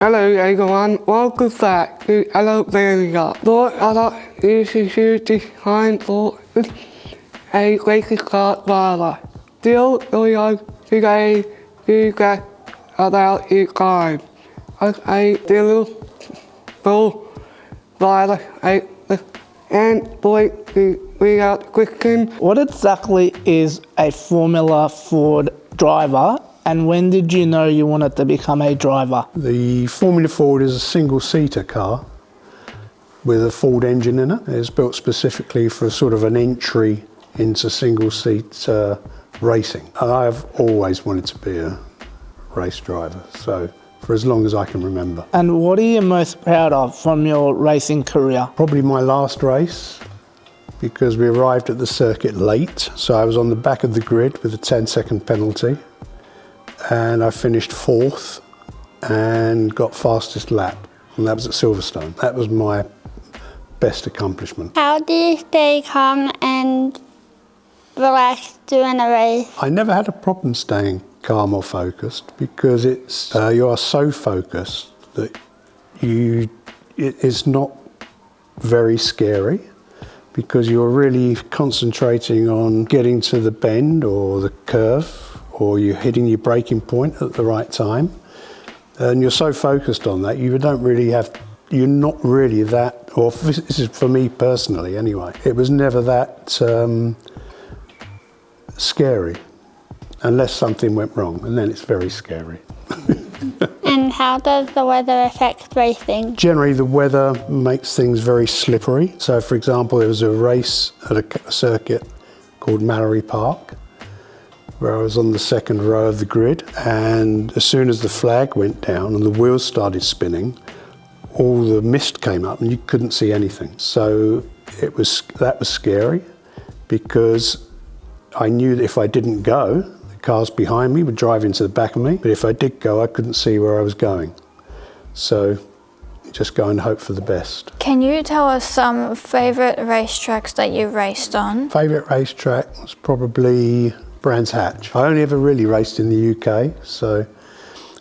Hello everyone, welcome back to Hellow Media. Your other issues behind for a racecar driver. Still video today to get about your time. As a full driver and point to read out question. What exactly is a Formula Ford driver, and when did you know you wanted to become a driver? The Formula Ford is a single-seater car with a Ford engine in it. It's built specifically for sort of an entry into single-seat racing. And I've always wanted to be a race driver, so for as long as I can remember. And what are you most proud of from your racing career? Probably my last race, because we arrived at the circuit late, so I was on the back of the grid with a 10-second penalty, and I finished 4th and got fastest lap, and that was at Silverstone. That was my best accomplishment. How do you stay calm and relaxed during a race? I never had a problem staying calm or focused, because you are so focused that it's not very scary, because you're really concentrating on getting to the bend or the curve, or you're hitting your braking point at the right time, and you're so focused on that, you're not really that, or this is for me personally anyway, it was never that scary, unless something went wrong, and then it's very scary. And how does the weather affect racing? Generally, the weather makes things very slippery. So, for example, there was a race at a circuit called Mallory Park, where I was on the second row of the grid, and as soon as the flag went down and the wheels started spinning, all the mist came up and you couldn't see anything. So that was scary, because I knew that if I didn't go, the cars behind me would drive into the back of me, but if I did go, I couldn't see where I was going. So just go and hope for the best. Can you tell us some favourite racetracks that you raced on? Favourite racetrack was probably Brands Hatch. I only ever really raced in the UK, so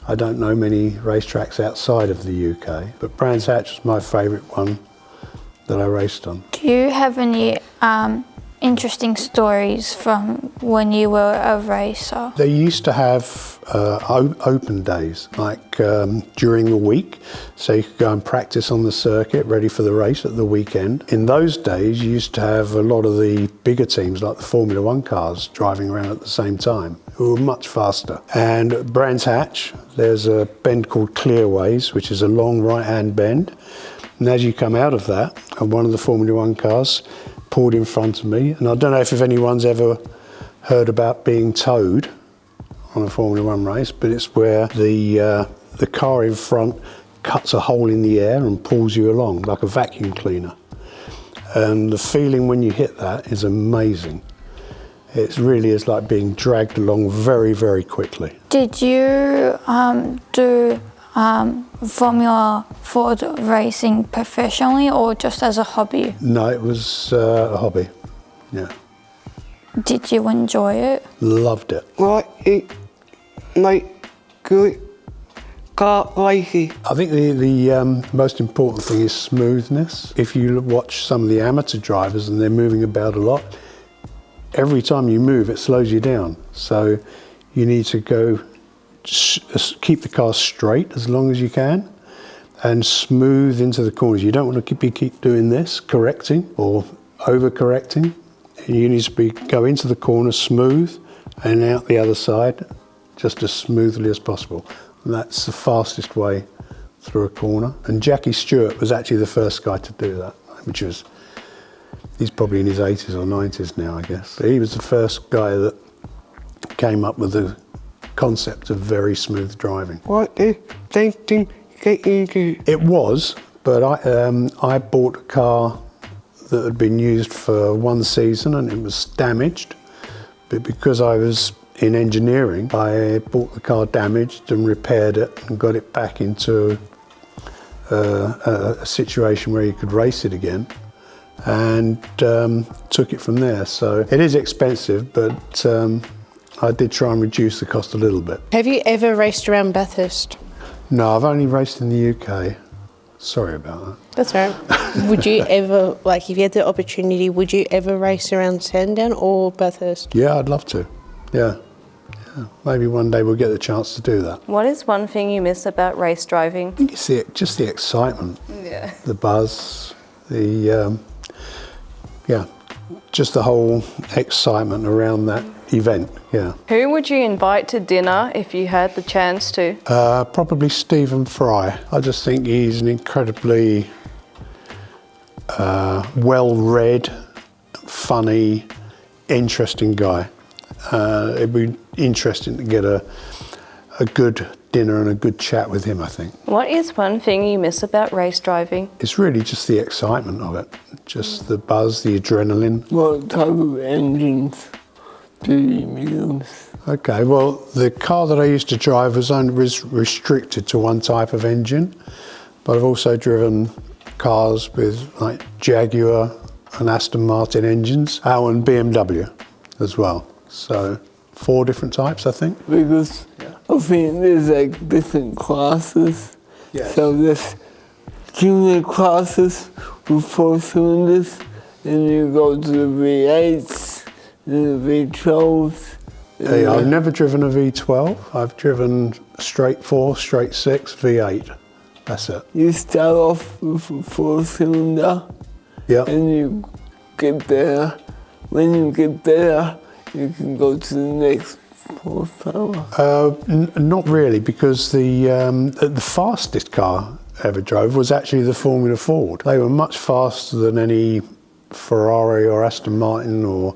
I don't know many racetracks outside of the UK, but Brands Hatch was my favourite one that I raced on. Do you have any interesting stories from when you were a racer? They used to have open days, like during the week, so you could go and practice on the circuit, ready for the race at the weekend. In those days, you used to have a lot of the bigger teams, like the Formula One cars, driving around at the same time, who were much faster. And at Brands Hatch, there's a bend called Clearways, which is a long right-hand bend. And as you come out of that, and one of the Formula One cars pulled in front of me, and I don't know if anyone's ever heard about being towed on a Formula One race, but it's where the car in front cuts a hole in the air and pulls you along like a vacuum cleaner. And the feeling when you hit that is amazing. It really is like being dragged along very, very quickly. Did you do Formula Ford racing professionally or just as a hobby? No, it was a hobby, yeah. Did you enjoy it? Loved it. Good car racing. I think the most important thing is smoothness. If you watch some of the amateur drivers and they're moving about a lot, every time you move it slows you down. So you need to keep the car straight as long as you can and smooth into the corners. You don't want to keep doing this, correcting or over-correcting. You need to go into the corner smooth and out the other side just as smoothly as possible. And that's the fastest way through a corner. And Jackie Stewart was actually the first guy to do that, he's probably in his 80s or 90s now, I guess. But he was the first guy that came up with the concept of very smooth driving. What did thinking get into? It was, but I bought a car that had been used for one season and it was damaged. But because I was in engineering, I bought the car damaged and repaired it and got it back into a situation where you could race it again, and took it from there. So it is expensive, but I did try and reduce the cost a little bit. Have you ever raced around Bathurst? No, I've only raced in the UK. Sorry about that. That's all right. Would you ever, like, if you had the opportunity, would you ever race around Sandown or Bathurst? Yeah, I'd love to. Yeah. Maybe one day we'll get the chance to do that. What is one thing you miss about race driving? I think it's just the excitement, the buzz, just the whole excitement around that event, yeah. Who would you invite to dinner if you had the chance to? Probably Stephen Fry. I just think he's an incredibly well-read, funny, interesting guy. It'd be interesting to get a good dinner and a good chat with him, I think. What is one thing you miss about race driving? It's really just the excitement of it, just the buzz, the adrenaline. What type of engines do you use? Okay, well, the car that I used to drive was restricted to one type of engine, but I've also driven cars with like Jaguar and Aston Martin engines, and BMW as well. So 4 different types, I think. Because I think there's like different classes. Yes. So there's junior classes with 4 cylinders, and you go to the V8s, then the V12s. Yeah, I've never driven a V12. I've driven straight 4, straight 6, V8. That's it. You start off with a 4-cylinder, Yeah. and you get there. When you get there, you can go to the next horsepower. Not really, because the fastest car I ever drove was actually the Formula Ford. They were much faster than any Ferrari or Aston Martin or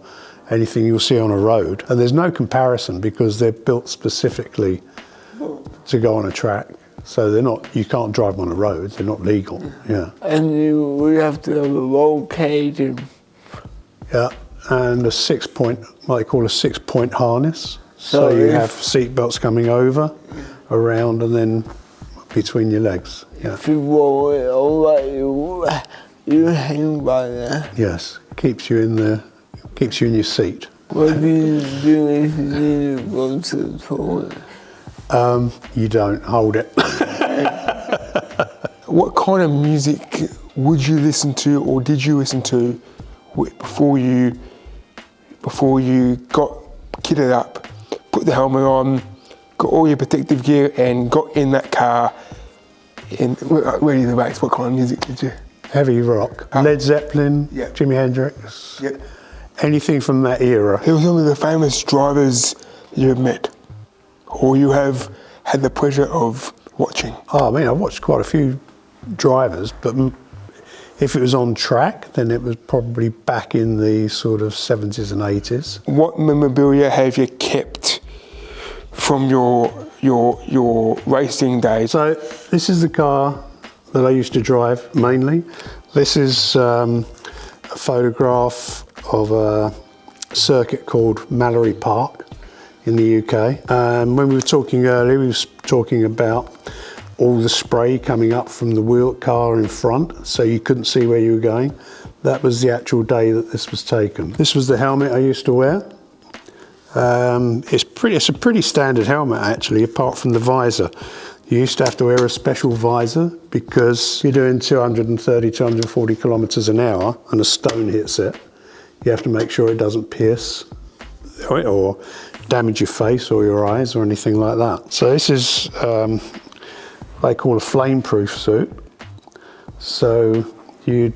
anything you'll see on a road. And there's no comparison because they're built specifically to go on a track. So you can't drive them on a road, they're not legal, yeah. And we have to have a roll cage. Yeah, and a 6-point, what they call a 6-point harness. So you have seat belts coming over, around, and then between your legs. Yeah. If you roll it all right, you hang by there. Yes, keeps you in your seat. What do you do if you need to go to the toilet? You don't hold it. What kind of music would you listen to, or did you listen to before you got kitted up, put the helmet on, got all your protective gear, and got in that car and ready to race? What kind of music did you? Heavy rock, Led Zeppelin, Yeah. Jimi Hendrix, Yeah. anything from that era. Who are some of the famous drivers you've met, or you have had the pleasure of watching? Oh, I mean, I've watched quite a few drivers, but if it was on track, then it was probably back in the sort of 70s and 80s. What memorabilia have you kept from your racing days? So this is the car that I used to drive mainly. This is a photograph of a circuit called Mallory Park in the UK. And when we were talking earlier, we were talking about all the spray coming up from the wheel car in front, so you couldn't see where you were going. That was the actual day that this was taken. This was the helmet I used to wear. It's a pretty standard helmet actually, apart from the visor. You used to have to wear a special visor because you're doing 230, 240 kilometers an hour and a stone hits it. You have to make sure it doesn't pierce or damage your face or your eyes or anything like that. So this is they call a flame-proof suit. So you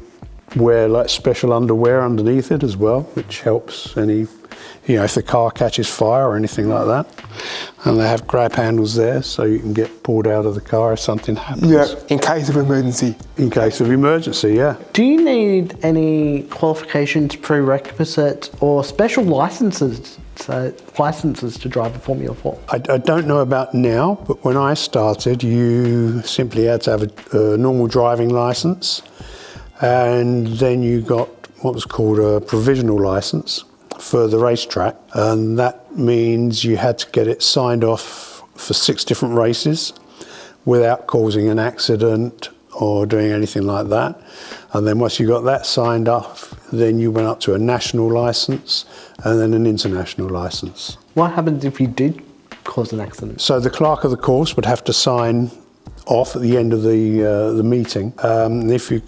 wear like special underwear underneath it as well, which helps if the car catches fire or anything like that. And they have grab handles there so you can get pulled out of the car if something happens. Yeah, in case of emergency. In case of emergency, yeah. Do you need any qualifications, prerequisites, or special licenses to drive a Formula 4? I don't know about now, but when I started, you simply had to have a normal driving license, and then you got what was called a provisional license for the racetrack, and that means you had to get it signed off for 6 different races without causing an accident or doing anything like that. And then once you got that signed off, then you went up to a national license and then an international license. What happens if you did cause an accident? So the clerk of the course would have to sign off at the end of the meeting. And if you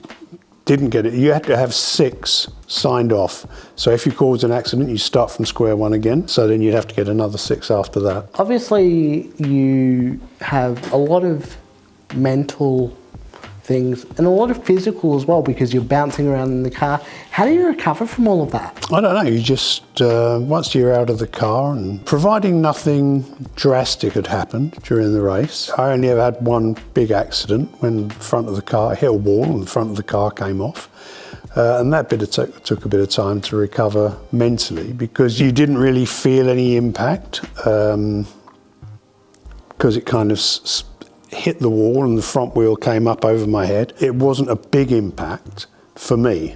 didn't get it, you had to have 6 signed off. So if you caused an accident, you start from square one again. So then you'd have to get another 6 after that. Obviously, you have a lot of mental things and a lot of physical as well because you're bouncing around in the car. How do you recover from all of that? I don't know, you just, once you're out of the car, and providing nothing drastic had happened during the race, I only ever had one big accident when the front of the car hit a wall and the front of the car came off. And that took a bit of time to recover mentally because you didn't really feel any impact because it kind of hit the wall and the front wheel came up over my head. It wasn't a big impact for me.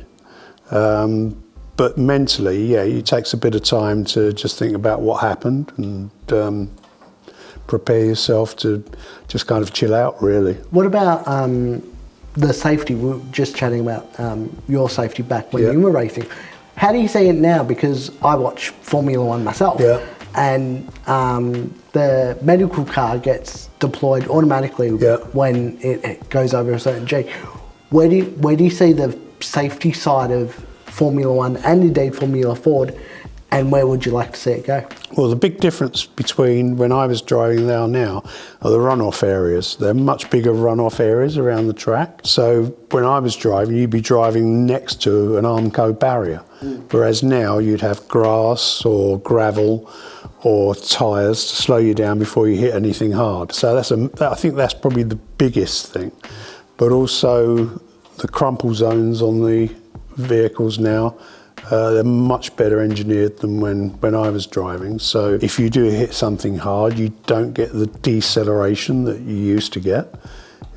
But mentally, yeah, it takes a bit of time to just think about what happened and prepare yourself to just kind of chill out, really. What about the safety? We were just chatting about your safety back when you were racing. How do you see it now? Because I watch Formula One myself, and the medical car gets deployed automatically when it goes over a certain G. Where do you see the safety side of Formula One and indeed Formula Ford, and where would you like to see it go? Well, the big difference between when I was driving now are the runoff areas. They're much bigger runoff areas around the track. So when I was driving, you'd be driving next to an Armco barrier, whereas now you'd have grass or gravel or tyres to slow you down before you hit anything hard. So I think that's probably the biggest thing. But also the crumple zones on the vehicles now, they're much better engineered than when I was driving. So if you do hit something hard, you don't get the deceleration that you used to get.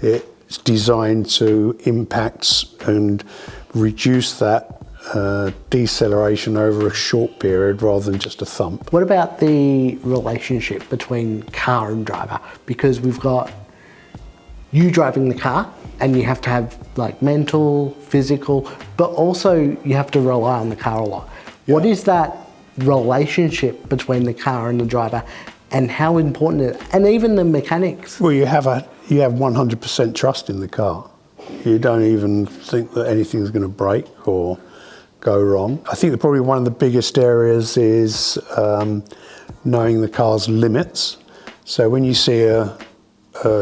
It's designed to impact and reduce that deceleration over a short period rather than just a thump. What about the relationship between car and driver? Because we've got you driving the car and you have to have like mental, physical, but also you have to rely on the car a lot. What is that relationship between the car and the driver and how important it is? And even the mechanics? Well, you have 100% trust in the car. You don't even think that anything's going to break or go wrong. I think that probably one of the biggest areas is knowing the car's limits. So when you see a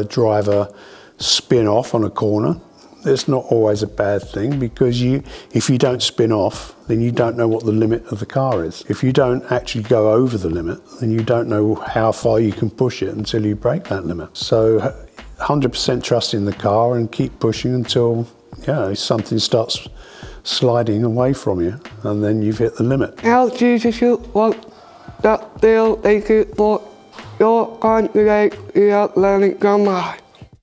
driver spin off on a corner, it's not always a bad thing because if you don't spin off, then you don't know what the limit of the car is. If you don't actually go over the limit, then you don't know how far you can push it until you break that limit. So 100% trust in the car and keep pushing until something starts sliding away from you and then you've hit the limit. How do you want that they'll take it for your country, you are learning grammar?